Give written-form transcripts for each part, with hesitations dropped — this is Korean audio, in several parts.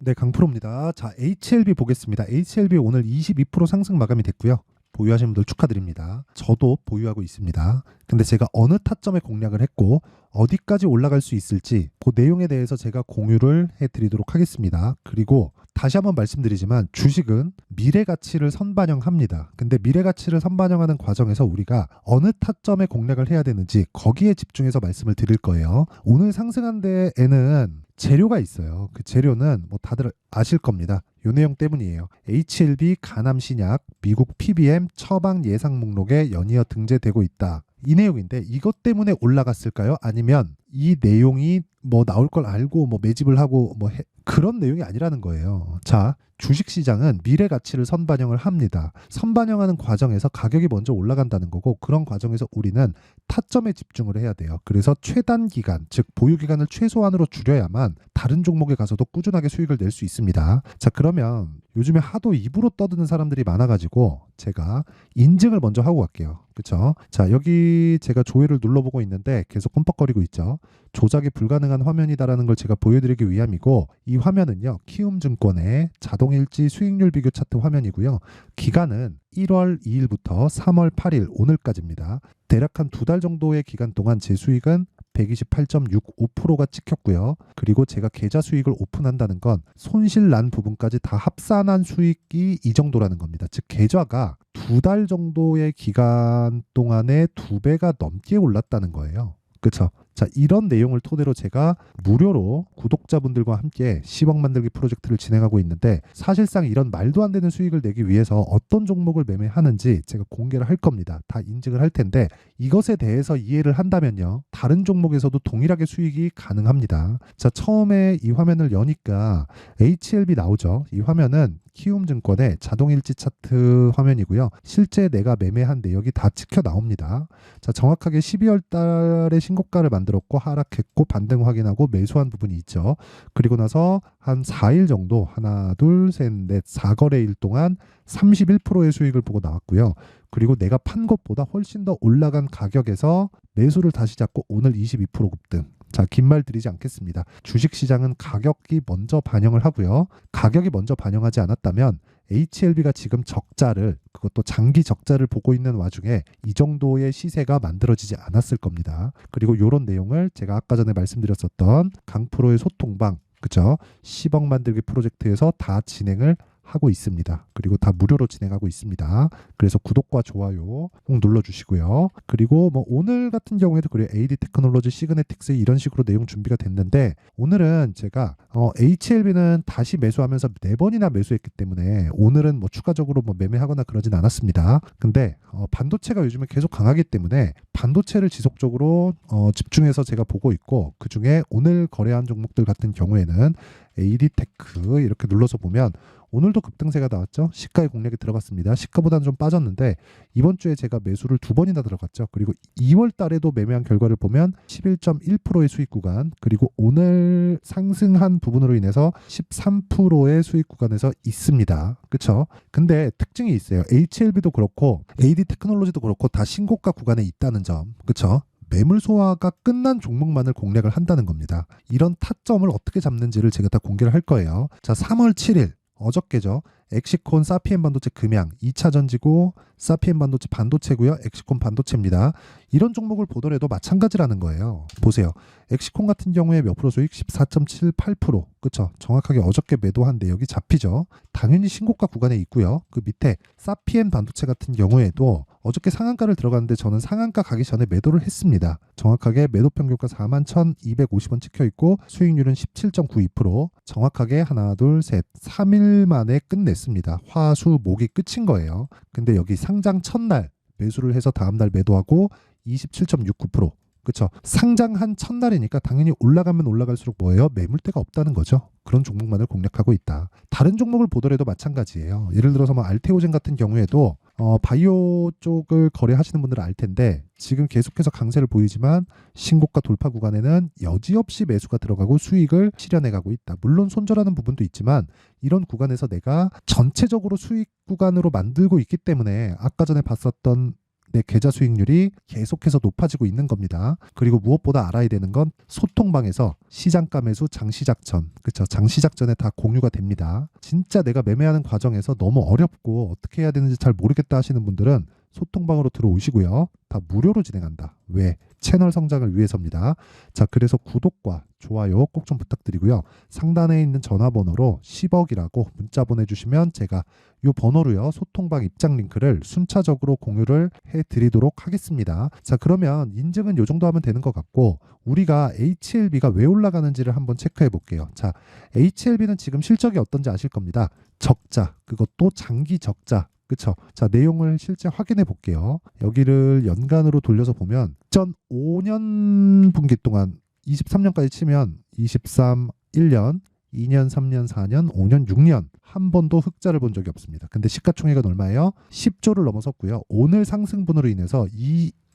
네, 강프로입니다. 자, HLB 보겠습니다. HLB 오늘 22% 상승 마감이 됐고요. 보유하신 분들 축하드립니다. 저도 보유하고 있습니다. 근데 제가 어느 타점에 공략을 했고 어디까지 올라갈 수 있을지 그 내용에 대해서 제가 공유를 해드리도록 하겠습니다. 그리고 다시 한번 말씀드리지만 주식은 미래 가치를 선반영합니다. 근데 미래 가치를 선반영하는 과정에서 우리가 어느 타점에 공략을 해야 되는지 거기에 집중해서 말씀을 드릴 거예요. 오늘 상승한 데에는 재료가 있어요. 그 재료는 뭐 다들 아실 겁니다. 요 내용 때문이에요. HLB 간암신약 미국 PBM 처방 예상 목록에 연이어 등재되고 있다. 이 내용인데 이것 때문에 올라갔을까요? 아니면 이 내용이 뭐 나올 걸 알고 뭐 매집을 하고 그런 내용이 아니라는 거예요. 자, 주식시장은 미래 가치를 선반영을 합니다. 선반영하는 과정에서 가격이 먼저 올라간다는 거고 그런 과정에서 우리는 타점에 집중을 해야 돼요. 그래서 최단 기간, 즉 보유 기간을 최소한으로 줄여야만 다른 종목에 가서도 꾸준하게 수익을 낼 수 있습니다. 자, 그러면 요즘에 하도 입으로 떠드는 사람들이 많아가지고 제가 인증을 먼저 하고 갈게요. 그쵸? 자, 여기 제가 조회를 눌러보고 있는데 계속 끔뻑거리고 있죠. 조작이 불가능한 화면이다라는 걸 제가 보여드리기 위함이고 이 화면은요. 키움증권의 자동일지 수익률 비교 차트 화면이고요. 기간은 1월 2일부터 3월 8일 오늘까지입니다. 대략 한 두 달 정도의 기간 동안 제 수익은 128.65%가 찍혔고요. 그리고 제가 계좌 수익을 오픈한다는 건 손실 난 부분까지 다 합산한 수익이 이 정도라는 겁니다. 즉 계좌가 두 달 정도의 기간 동안에 두 배가 넘게 올랐다는 거예요. 그렇죠? 자, 이런 내용을 토대로 제가 무료로 구독자분들과 함께 10억 만들기 프로젝트를 진행하고 있는데 사실상 이런 말도 안 되는 수익을 내기 위해서 어떤 종목을 매매하는지 제가 공개를 할 겁니다. 다 인증을 할 텐데 이것에 대해서 이해를 한다면요. 다른 종목에서도 동일하게 수익이 가능합니다. 자, 처음에 이 화면을 여니까 HLB 나오죠. 이 화면은 키움증권의 자동일지 차트 화면이고요. 실제 내가 매매한 내역이 다 찍혀 나옵니다. 자, 정확하게 12월 달에 신고가를 만들었고 하락했고 반등 확인하고 매수한 부분이 있죠. 그리고 나서 한 4일 정도 하나, 둘, 셋, 넷, 4거래일 동안 31%의 수익을 보고 나왔고요. 그리고 내가 판 것보다 훨씬 더 올라간 가격에서 매수를 다시 잡고 오늘 22% 급등. 자, 긴 말 드리지 않겠습니다. 주식시장은 가격이 먼저 반영을 하고요. 가격이 먼저 반영하지 않았다면 HLB가 지금 적자를 그것도 장기 적자를 보고 있는 와중에 이 정도의 시세가 만들어지지 않았을 겁니다. 그리고 이런 내용을 제가 아까 전에 말씀드렸었던 강프로의 소통방 그죠? 10억 만들기 프로젝트에서 다 진행을 하고 있습니다. 그리고 다 무료로 진행하고 있습니다. 그래서 구독과 좋아요 꼭 눌러주시고요. 그리고 뭐 오늘 같은 경우에도 그래요. AD 테크놀로지, 시그네틱스 이런 식으로 내용 준비가 됐는데 오늘은 제가 HLB는 다시 매수하면서 4번이나 매수했기 때문에 오늘은 뭐 추가적으로 뭐 매매하거나 그러진 않았습니다. 근데 반도체가 요즘에 계속 강하기 때문에 반도체를 지속적으로 집중해서 제가 보고 있고 그중에 오늘 거래한 종목들 같은 경우에는 AD테크 이렇게 눌러서 보면 오늘도 급등세가 나왔죠. 시가의 공략이 들어갔습니다. 시가보다는 좀 빠졌는데 이번 주에 제가 매수를 2번이나 들어갔죠. 그리고 2월 달에도 매매한 결과를 보면 11.1%의 수익 구간 그리고 오늘 상승한 부분으로 인해서 13%의 수익 구간에서 있습니다. 그렇죠? 근데 특징이 있어요. HLB도 그렇고 AD 테크놀로지도 그렇고 다 신고가 구간에 있다는 점. 그렇죠? 매물 소화가 끝난 종목만을 공략을 한다는 겁니다. 이런 타점을 어떻게 잡는지를 제가 다 공개를 할 거예요. 자, 3월 7일 어저께죠. 엑시콘 사피엔 반도체 금양 2차 전지고 사피엔 반도체 반도체고요. 엑시콘 반도체입니다. 이런 종목을 보더라도 마찬가지라는 거예요. 보세요. 엑시콘 같은 경우에 몇 프로 수익? 14.78%. 그쵸? 정확하게 어저께 매도한 내역이 잡히죠. 당연히 신고가 구간에 있고요. 그 밑에 사피엔 반도체 같은 경우에도 어저께 상한가를 들어갔는데 저는 상한가 가기 전에 매도를 했습니다. 정확하게 매도 평균가 41,250원 찍혀 있고 수익률은 17.92%. 정확하게 하나, 둘, 셋, 3일 만에 끝냈습니다. 화, 수, 목이 끝인 거예요. 근데 여기 상장 첫날 매수를 해서 다음날 매도하고 27.69%. 그렇죠. 상장한 첫날이니까 당연히 올라가면 올라갈수록 뭐예요? 매물대가 없다는 거죠. 그런 종목만을 공략하고 있다. 다른 종목을 보더라도 마찬가지예요. 예를 들어서 뭐 알테오젠 같은 경우에도 바이오 쪽을 거래하시는 분들은 알 텐데 지금 계속해서 강세를 보이지만 신고가 돌파 구간에는 여지없이 매수가 들어가고 수익을 실현해가고 있다. 물론 손절하는 부분도 있지만 이런 구간에서 내가 전체적으로 수익 구간으로 만들고 있기 때문에 아까 전에 봤었던 내 계좌 수익률이 계속해서 높아지고 있는 겁니다. 그리고 무엇보다 알아야 되는 건 소통방에서 시장가 매수 장시작전, 그쵸? 장시작전에 다 공유가 됩니다. 진짜 내가 매매하는 과정에서 너무 어렵고 어떻게 해야 되는지 잘 모르겠다 하시는 분들은 소통방으로 들어오시고요. 다 무료로 진행한다. 왜? 채널 성장을 위해서입니다. 자, 그래서 구독과 좋아요 꼭 좀 부탁드리고요. 상단에 있는 전화번호로 10억이라고 문자 보내주시면 제가 이 번호로요. 소통방 입장 링크를 순차적으로 공유를 해드리도록 하겠습니다. 자, 그러면 인증은 이 정도 하면 되는 것 같고 우리가 HLB가 왜 올라가는지를 한번 체크해 볼게요. 자, HLB는 지금 실적이 어떤지 아실 겁니다. 적자, 그것도 장기 적자. 그쵸? 자, 내용을 실제 확인해 볼게요. 여기를 연간으로 돌려서 보면 2005년 분기 동안 23년까지 치면 23, 1년, 2년, 3년, 4년, 5년, 6년 한 번도 흑자를 본 적이 없습니다. 근데 시가총액은 얼마예요? 10조를 넘어섰고요. 오늘 상승분으로 인해서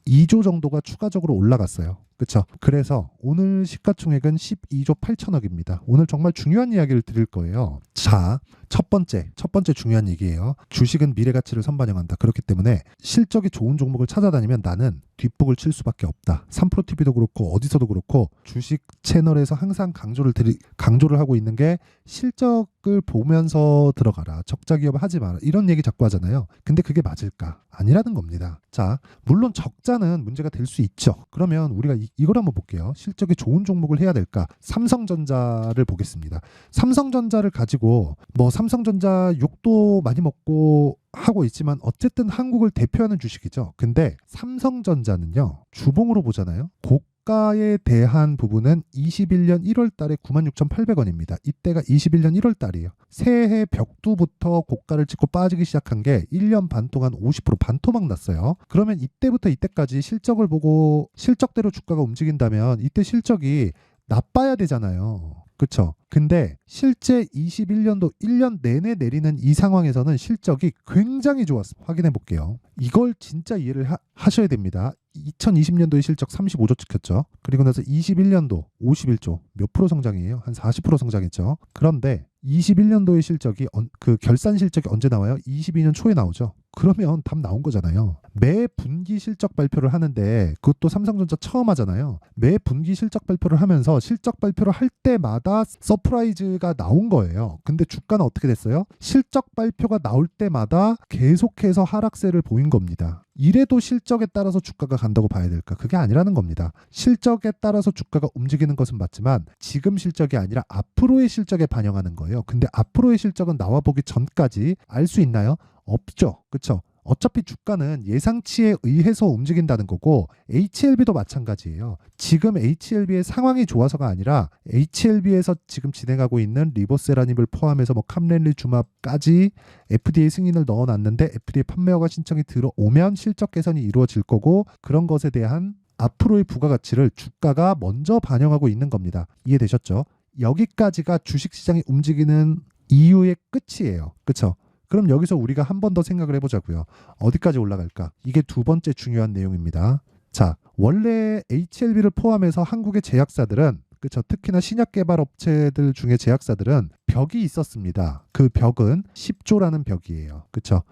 2조 정도가 추가적으로 올라갔어요. 그렇죠? 그래서 오늘 시가총액은 12조 8천억입니다. 오늘 정말 중요한 이야기를 드릴 거예요. 자, 첫 번째 중요한 얘기예요. 주식은 미래가치를 선반영한다. 그렇기 때문에 실적이 좋은 종목을 찾아다니면 나는 뒷북을 칠 수밖에 없다. 3프로TV도 그렇고 어디서도 그렇고 주식 채널에서 항상 강조를 하고 있는 게 실적을 보면서 들어가라. 적자 기업을 하지 마라. 이런 얘기 자꾸 하잖아요. 근데 그게 맞을까? 아니라는 겁니다. 자, 물론 적자는 문제가 될 수 있죠. 그러면 우리가 이걸 한번 볼게요. 실적이 좋은 종목을 해야 될까? 삼성전자를 보겠습니다. 삼성전자를 가지고 뭐 삼성전자 욕도 많이 먹고 하고 있지만 어쨌든 한국을 대표하는 주식이죠. 근데 삼성전자는요. 주봉으로 보잖아요. 고가에 대한 부분은 21년 1월 달에 96,800원입니다. 이때가 21년 1월 달이에요. 새해 벽두부터 고가를 찍고 빠지기 시작한 게 1년 반 동안 50% 반토막 났어요. 그러면 이때부터 이때까지 실적을 보고 실적대로 주가가 움직인다면 이때 실적이 나빠야 되잖아요. 그쵸? 근데 실제 21년도 1년 내내 내리는 이 상황에서는 실적이 굉장히 좋았습니다. 확인해 볼게요. 이걸 진짜 이해를 하셔야 됩니다. 2020년도에 실적 35조 찍혔죠. 그리고 나서 21년도 51조 몇 프로 성장이에요? 한 40% 성장했죠. 그런데 21년도의 실적이 그 결산 실적이 언제 나와요? 22년 초에 나오죠. 그러면 답 나온 거잖아요. 매 분기 실적 발표를 하는데 그것도 삼성전자 처음 하잖아요. 매 분기 실적 발표를 하면서 실적 발표를 할 때마다 서프라이즈가 나온 거예요. 근데 주가는 어떻게 됐어요? 실적 발표가 나올 때마다 계속해서 하락세를 보인 겁니다. 이래도 실적에 따라서 주가가 간다고 봐야 될까? 그게 아니라는 겁니다. 실적에 따라서 주가가 움직이는 것은 맞지만 지금 실적이 아니라 앞으로의 실적에 반영하는 거예요. 근데 앞으로의 실적은 나와보기 전까지 알 수 있나요? 없죠. 그렇죠? 어차피 주가는 예상치에 의해서 움직인다는 거고 HLB도 마찬가지예요. 지금 HLB의 상황이 좋아서가 아니라 HLB에서 지금 진행하고 있는 리보세라닙을 포함해서 뭐 캄렌리 주마까지 FDA 승인을 넣어놨는데 FDA 판매 허가 신청이 들어오면 실적 개선이 이루어질 거고 그런 것에 대한 앞으로의 부가가치를 주가가 먼저 반영하고 있는 겁니다. 이해되셨죠? 여기까지가 주식시장이 움직이는 이유의 끝이에요. 그렇죠? 그럼 여기서 우리가 한 번 더 생각을 해보자고요. 어디까지 올라갈까? 이게 두 번째 중요한 내용입니다. 자, 원래 HLB를 포함해서 한국의 제약사들은 그쵸? 특히나 신약 개발 업체들 중에 제약사들은 벽이 있었습니다. 그 벽은 10조라는 벽이에요. 그쵸?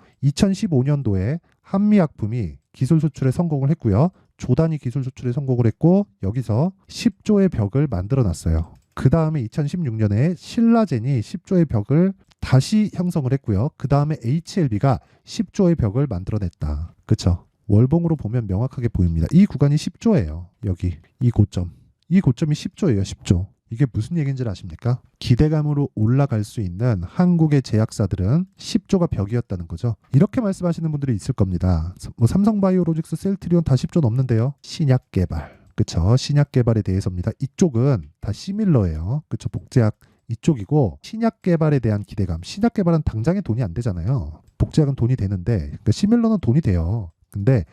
2015년도에 한미약품이 기술 수출에 성공을 했고요. 조단위 기술 수출에 성공을 했고 여기서 10조의 벽을 만들어 놨어요. 그 다음에 2016년에 신라젠이 10조의 벽을 다시 형성을 했고요. 그 다음에 HLB가 10조의 벽을 만들어냈다. 그쵸? 월봉으로 보면 명확하게 보입니다. 이 구간이 10조예요. 여기 이 고점. 이 고점이 10조예요. 10조. 이게 무슨 얘기인지 아십니까? 기대감으로 올라갈 수 있는 한국의 제약사들은 10조가 벽이었다는 거죠. 이렇게 말씀하시는 분들이 있을 겁니다. 뭐 삼성바이오로직스, 셀트리온 다 10조 넘는데요. 신약 개발. 그쵸? 신약 개발에 대해서입니다. 이쪽은 다 시밀러예요. 그쵸? 복제약 이쪽이고 신약 개발에 대한 기대감. 신약 개발은 당장에 돈이 안 되잖아요. 복제약은 돈이 되는데 그러니까 시밀러는 돈이 돼요. 근데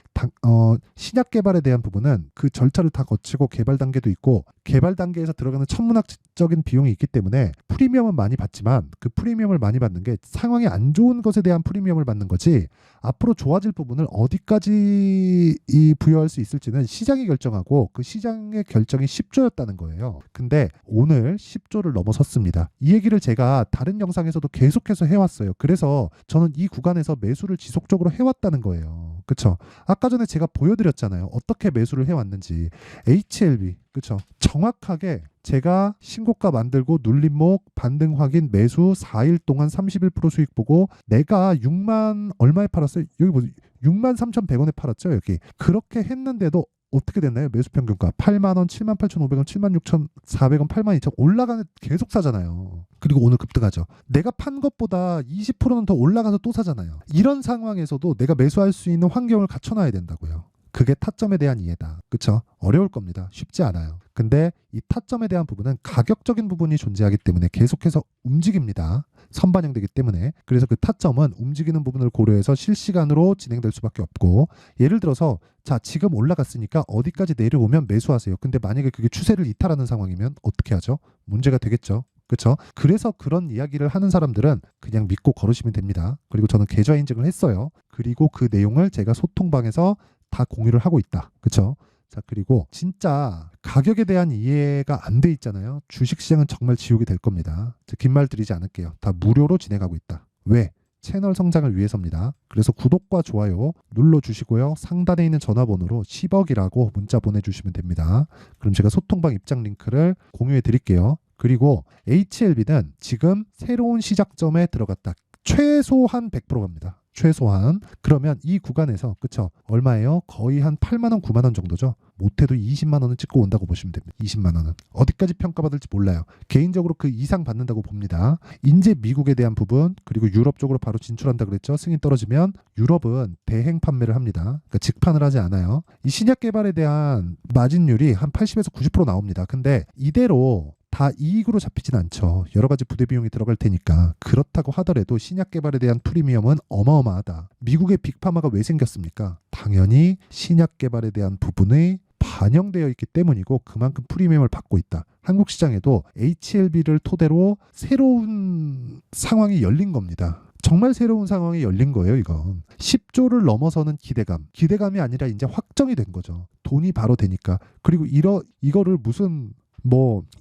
신약 개발에 대한 부분은 그 절차를 다 거치고 개발 단계도 있고 개발 단계에서 들어가는 천문학적인 비용이 있기 때문에 프리미엄은 많이 받지만 그 프리미엄을 많이 받는 게 상황이 안 좋은 것에 대한 프리미엄을 받는 거지 앞으로 좋아질 부분을 어디까지 부여할 수 있을지는 시장이 결정하고 그 시장의 결정이 10조였다는 거예요. 근데 오늘 10조를 넘어섰습니다. 이 얘기를 제가 다른 영상에서도 계속해서 해왔어요. 그래서 저는 이 구간에서 매수를 지속적으로 해왔다는 거예요. 그쵸? 아까 전에 제가 보여드렸잖아요. 어떻게 매수를 해왔는지. HLB, 그쵸? 정확하게 제가 신고가 만들고 눌림목 반등 확인 매수 4일 동안 31% 수익 보고 내가 6만 얼마에 팔았어요? 여기 보세요. 6만 3,100원에 팔았죠, 여기. 그렇게 했는데도 어떻게 됐나요? 매수 평균가 8만 원, 7만 8,500원, 7만 6,400원, 8만 2천 올라가는 계속 사잖아요. 그리고 오늘 급등하죠. 내가 판 것보다 20%는 더 올라가서 또 사잖아요. 이런 상황에서도 내가 매수할 수 있는 환경을 갖춰놔야 된다고요. 그게 타점에 대한 이해다. 그쵸? 어려울 겁니다. 쉽지 않아요. 근데 이 타점에 대한 부분은 가격적인 부분이 존재하기 때문에 계속해서 움직입니다. 선반영되기 때문에. 그래서 그 타점은 움직이는 부분을 고려해서 실시간으로 진행될 수밖에 없고, 예를 들어서 자, 지금 올라갔으니까 어디까지 내려오면 매수하세요. 근데 만약에 그게 추세를 이탈하는 상황이면 어떻게 하죠? 문제가 되겠죠. 그렇죠? 그래서 그런 이야기를 하는 사람들은 그냥 믿고 걸으시면 됩니다. 그리고 저는 계좌 인증을 했어요. 그리고 그 내용을 제가 소통방에서 다 공유를 하고 있다. 그렇죠? 자, 그리고 진짜 가격에 대한 이해가 안 돼 있잖아요. 주식시장은 정말 지옥이 될 겁니다. 긴 말 드리지 않을게요. 다 무료로 진행하고 있다. 왜? 채널 성장을 위해서입니다. 그래서 구독과 좋아요 눌러주시고요. 상단에 있는 전화번호로 10억이라고 문자 보내주시면 됩니다. 그럼 제가 소통방 입장 링크를 공유해 드릴게요. 그리고 HLB는 지금 새로운 시작점에 들어갔다. 최소한 100% 갑니다. 최소한. 그러면 이 구간에서 그쵸? 얼마예요? 거의 한 8만 원, 9만 원 정도죠. 못해도 20만 원은 찍고 온다고 보시면 됩니다. 20만 원은. 어디까지 평가받을지 몰라요. 개인적으로 그 이상 받는다고 봅니다. 인제 미국에 대한 부분, 그리고 유럽 쪽으로 바로 진출한다 그랬죠. 승인 떨어지면 유럽은 대행 판매를 합니다. 그러니까 직판을 하지 않아요. 이 신약 개발에 대한 마진율이 한 80에서 90% 나옵니다. 근데 이대로 다 이익으로 잡히진 않죠. 여러 가지 부대 비용이 들어갈 테니까. 그렇다고 하더라도 신약 개발에 대한 프리미엄은 어마어마하다. 미국의 빅파마가 왜 생겼습니까? 당연히 신약 개발에 대한 부분이 반영되어 있기 때문이고 그만큼 프리미엄을 받고 있다. 한국 시장에도 HLB를 토대로 새로운 상황이 열린 겁니다. 정말 새로운 상황이 열린 거예요, 이건. 10조를 넘어서는 기대감. 기대감이 아니라 이제 확정이 된 거죠. 돈이 바로 되니까. 그리고 이거를 무슨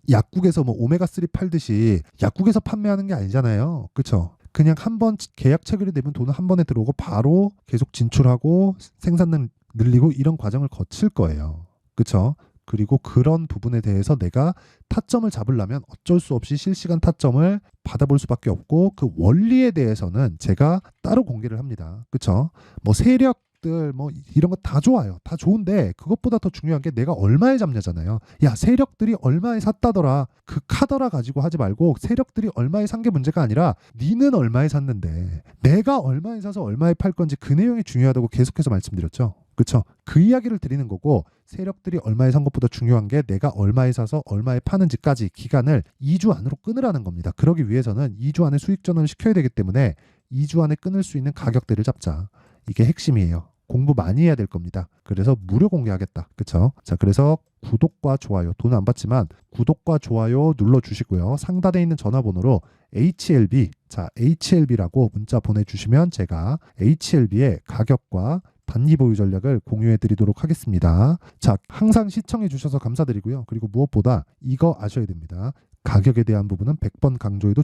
약국에서 오메가3 팔듯이 약국에서 판매하는 게 아니잖아요. 그쵸? 그냥 한번 계약 체결이 되면 돈은 한 번에 들어오고 바로 계속 진출하고 생산량 늘리고 이런 과정을 거칠 거예요. 그쵸? 그리고 그런 부분에 대해서 내가 타점을 잡으려면 어쩔 수 없이 실시간 타점을 받아볼 수밖에 없고 그 원리에 대해서는 제가 따로 공개를 합니다. 그쵸? 세력 이런 거 다 좋아요. 다 좋은데 그것보다 더 중요한 게 내가 얼마에 잡냐잖아요. 야, 세력들이 얼마에 샀다더라. 그 카더라 가지고 하지 말고 세력들이 얼마에 산 게 문제가 아니라 니는 얼마에 샀는데 내가 얼마에 사서 얼마에 팔 건지 그 내용이 중요하다고 계속해서 말씀드렸죠. 그쵸? 그 이야기를 드리는 거고 세력들이 얼마에 산 것보다 중요한 게 내가 얼마에 사서 얼마에 파는지까지 기간을 2주 안으로 끊으라는 겁니다. 그러기 위해서는 2주 안에 수익 전환을 시켜야 되기 때문에 2주 안에 끊을 수 있는 가격대를 잡자. 이게 핵심이에요. 공부 많이 해야 될 겁니다. 그래서 무료 공개하겠다. 그쵸? 자, 그래서 구독과 좋아요, 돈 안 받지만 구독과 좋아요 눌러주시고요. 상단에 있는 전화번호로 HLB, 자, HLB라고 문자 보내주시면 제가 HLB의 가격과 단기 보유 전략을 공유해 드리도록 하겠습니다. 자, 항상 시청해 주셔서 감사드리고요. 그리고 무엇보다 이거 아셔야 됩니다. 가격에 대한 부분은 100번 강조해도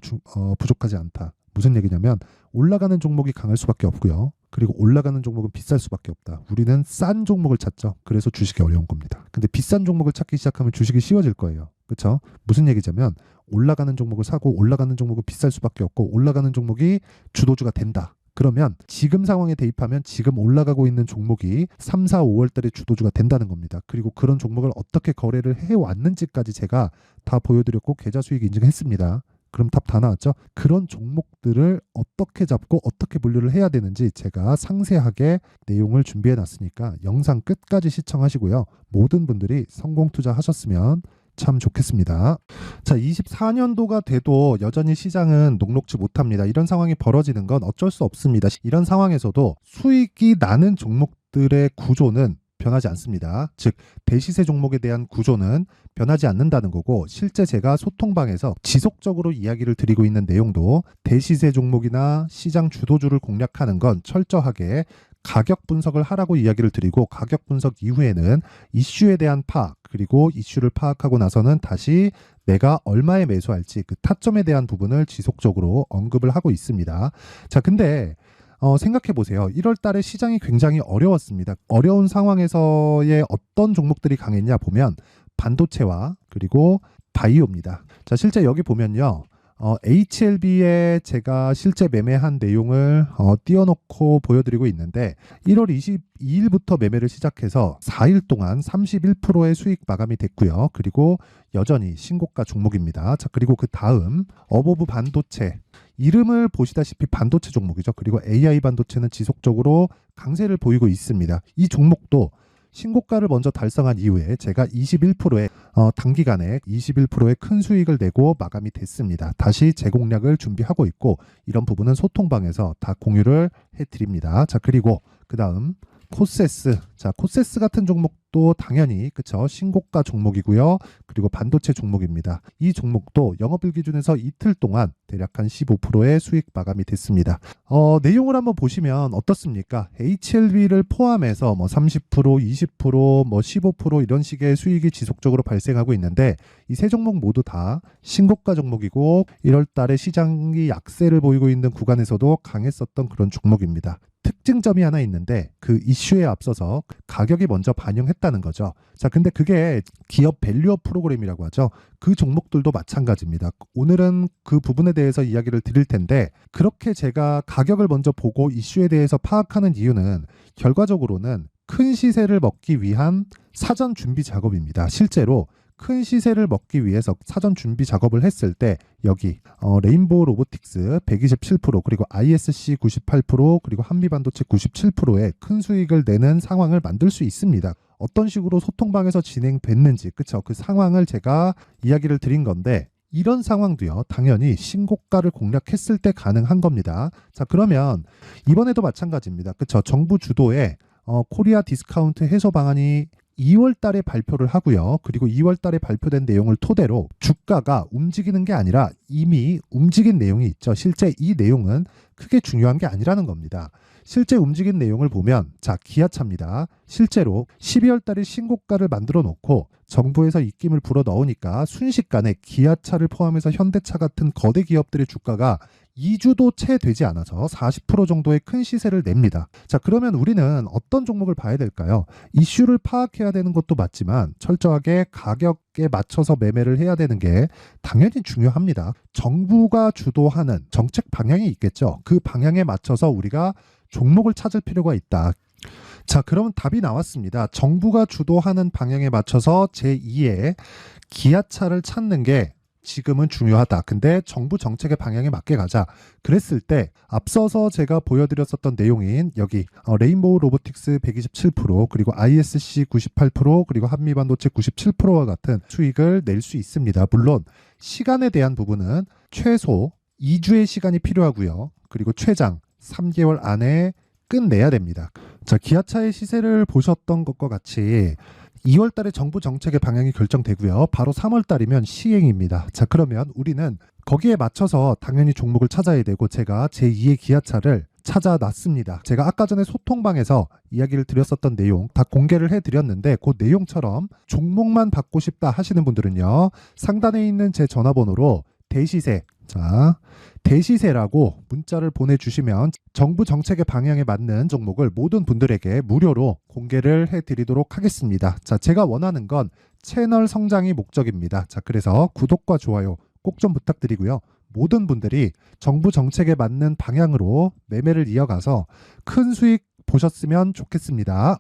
부족하지 않다. 무슨 얘기냐면 올라가는 종목이 강할 수밖에 없고요. 그리고 올라가는 종목은 비쌀 수밖에 없다. 우리는 싼 종목을 찾죠. 그래서 주식이 어려운 겁니다. 근데 비싼 종목을 찾기 시작하면 주식이 쉬워질 거예요. 그렇죠? 무슨 얘기냐면 올라가는 종목을 사고 올라가는 종목은 비쌀 수밖에 없고 올라가는 종목이 주도주가 된다. 그러면 지금 상황에 대입하면 지금 올라가고 있는 종목이 3, 4, 5월 달에 주도주가 된다는 겁니다. 그리고 그런 종목을 어떻게 거래를 해왔는지까지 제가 다 보여드렸고 계좌 수익 인증했습니다. 그럼 답 다 나왔죠? 그런 종목들을 어떻게 잡고 어떻게 분류를 해야 되는지 제가 상세하게 내용을 준비해 놨으니까 영상 끝까지 시청하시고요. 모든 분들이 성공 투자하셨으면 참 좋겠습니다. 자, 24년도가 돼도 여전히 시장은 녹록지 못합니다. 이런 상황이 벌어지는 건 어쩔 수 없습니다. 이런 상황에서도 수익이 나는 종목들의 구조는 변하지 않습니다. 즉 대시세 종목에 대한 구조는 변하지 않는다는 거고 실제 제가 소통방에서 지속적으로 이야기를 드리고 있는 내용도 대시세 종목이나 시장 주도주를 공략하는 건 철저하게 가격 분석을 하라고 이야기를 드리고 가격 분석 이후에는 이슈에 대한 파악 그리고 이슈를 파악하고 나서는 다시 내가 얼마에 매수할지 그 타점에 대한 부분을 지속적으로 언급을 하고 있습니다. 자, 근데 생각해 보세요. 1월 달에 시장이 굉장히 어려웠습니다. 어려운 상황에서의 어떤 종목들이 강했냐 보면 반도체와 그리고 바이오입니다. 자, 실제 여기 보면요. HLB에 제가 실제 매매한 내용을 띄워놓고 보여드리고 있는데 1월 22일부터 매매를 시작해서 4일 동안 31%의 수익 마감이 됐고요. 그리고 여전히 신고가 종목입니다. 자, 그리고 그 다음 어보브 반도체, 이름을 보시다시피 반도체 종목이죠. 그리고 AI 반도체는 지속적으로 강세를 보이고 있습니다. 이 종목도 신고가를 먼저 달성한 이후에 제가 21%의 단기간에 21%의 큰 수익을 내고 마감이 됐습니다. 다시 재공략을 준비하고 있고 이런 부분은 소통방에서 다 공유를 해드립니다. 자, 그리고 그 다음 코세스. 자, 코세스 같은 종목도 당연히 그쵸, 신고가 종목이고요. 그리고 반도체 종목입니다. 이 종목도 영업일 기준에서 이틀 동안 대략 한 15%의 수익 마감이 됐습니다. 내용을 한번 보시면 어떻습니까? HLB를 포함해서 뭐 30%, 20%, 뭐 15% 이런 식의 수익이 지속적으로 발생하고 있는데 이 세 종목 모두 다 신고가 종목이고 1월 달에 시장이 약세를 보이고 있는 구간에서도 강했었던 그런 종목입니다. 특징점이 하나 있는데 그 이슈에 앞서서 가격이 먼저 반영했다는 거죠. 자, 근데 그게 기업 밸류업 프로그램이라고 하죠. 그 종목들도 마찬가지입니다. 오늘은 그 부분에 대해서 이야기를 드릴 텐데 그렇게 제가 가격을 먼저 보고 이슈에 대해서 파악하는 이유는 결과적으로는 큰 시세를 먹기 위한 사전 준비 작업입니다. 실제로 큰 시세를 먹기 위해서 사전 준비 작업을 했을 때 여기 레인보우 로보틱스 127% 그리고 ISC 98% 그리고 한미반도체 97%의 큰 수익을 내는 상황을 만들 수 있습니다. 어떤 식으로 소통방에서 진행됐는지 그쵸? 그 상황을 제가 이야기를 드린 건데 이런 상황도요 당연히 신고가를 공략했을 때 가능한 겁니다. 자, 그러면 이번에도 마찬가지입니다. 그쵸? 정부 주도의 코리아 디스카운트 해소 방안이 2월 달에 발표를 하고요. 그리고 2월 달에 발표된 내용을 토대로 주가가 움직이는 게 아니라 이미 움직인 내용이 있죠. 실제 이 내용은 크게 중요한 게 아니라는 겁니다. 실제 움직인 내용을 보면 자, 기아차입니다. 실제로 12월 달에 신고가를 만들어 놓고 정부에서 입김을 불어 넣으니까 순식간에 기아차를 포함해서 현대차 같은 거대 기업들의 주가가 2주도 채 되지 않아서 40% 정도의 큰 시세를 냅니다. 자, 그러면 우리는 어떤 종목을 봐야 될까요? 이슈를 파악해야 되는 것도 맞지만 철저하게 가격에 맞춰서 매매를 해야 되는 게 당연히 중요합니다. 정부가 주도하는 정책 방향이 있겠죠. 그 방향에 맞춰서 우리가 종목을 찾을 필요가 있다. 자, 그러면 답이 나왔습니다. 정부가 주도하는 방향에 맞춰서 제2의 기아차를 찾는 게 지금은 중요하다. 근데 정부 정책의 방향에 맞게 가자. 그랬을 때 앞서서 제가 보여드렸었던 내용인 여기 레인보우 로보틱스 127% 그리고 ISC 98% 그리고 한미반도체 97%와 같은 수익을 낼 수 있습니다. 물론 시간에 대한 부분은 최소 2주의 시간이 필요하고요. 그리고 최장 3개월 안에 끝내야 됩니다. 자, 기아차의 시세를 보셨던 것과 같이 2월 달에 정부 정책의 방향이 결정되고요. 바로 3월 달이면 시행입니다. 자, 그러면 우리는 거기에 맞춰서 당연히 종목을 찾아야 되고 제가 제2의 기아차를 찾아놨습니다. 제가 아까 전에 소통방에서 이야기를 드렸었던 내용 다 공개를 해드렸는데 그 내용처럼 종목만 받고 싶다 하시는 분들은요. 상단에 있는 제 전화번호로 대시세, 자, 대시세라고 문자를 보내주시면 정부 정책의 방향에 맞는 종목을 모든 분들에게 무료로 공개를 해드리도록 하겠습니다. 자, 제가 원하는 건 채널 성장이 목적입니다. 자, 그래서 구독과 좋아요 꼭 좀 부탁드리고요. 모든 분들이 정부 정책에 맞는 방향으로 매매를 이어가서 큰 수익 보셨으면 좋겠습니다.